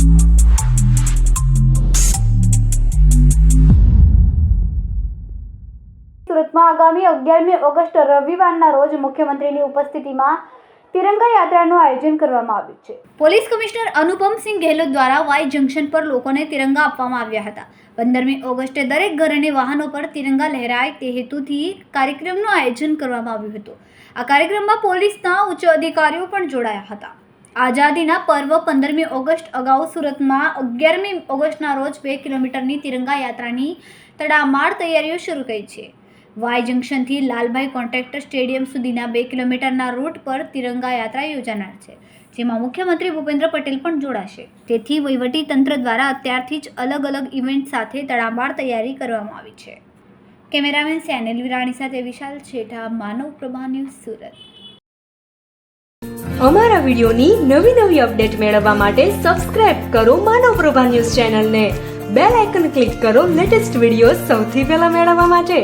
સુરતમાં આગામી 11મી ઓગસ્ટ રવિવારના રોજ મુખ્યમંત્રીની ઉપસ્થિતિમાં તિરંગા યાત્રાનું આયોજન કરવામાં આવ્યું છે। પોલીસ કમિશનર અનુપમસિંહ ગેહલોત દ્વારા વાય જંકશન પર લોકોને તિરંગા આપવામાં આવ્યા હતા। 15મી ઓગસ્ટે દરેક ઘર અને વાહનો પર તિરંગા લહેરાય તે હેતુથી કાર્યક્રમનું આયોજન કરવામાં આવ્યું હતું। આ કાર્યક્રમમાં પોલીસના ઉચ્ચ અધિકારીઓ પણ જોડાયા હતા। આઝાદીના પર્વ 15મી ઓગસ્ટ અગાઉ સુરતમાં 11મી ઓગસ્ટના રોજ 2 કિલોમીટરની તિરંગા યાત્રાની તડામાર તૈયારીઓ શરૂ થઈ છે। વાય જંકશનથી લાલભાઈ કોન્ટ્રાક્ટર સ્ટેડિયમ સુધીના 2 કિલોમીટરના રૂટ પર તિરંગા યાત્રા યોજાનાર છે, જેમાં મુખ્યમંત્રી ભૂપેન્દ્ર પટેલ પણ જોડાશે। તેથી વહીવટી તંત્ર દ્વારા અત્યારથી જ અલગ અલગ ઇવેન્ટ સાથે તડામાર તૈયારી કરવામાં આવી છે। કેમેરામેન સેનેલ વિરાણી સાથે વિશાલ છેઠા, માનવ પ્રભા ન્યૂઝ, સુરત। અમારા વિડિયોની નવી અપડેટ મેળવવા માટે સબસ્ક્રાઇબ કરો માનવ પ્રભા ન્યૂઝ ચેનલને, બેલ આઇકન ક્લિક કરો લેટેસ્ટ વિડિયો સૌથી પહેલા મેળવવા માટે।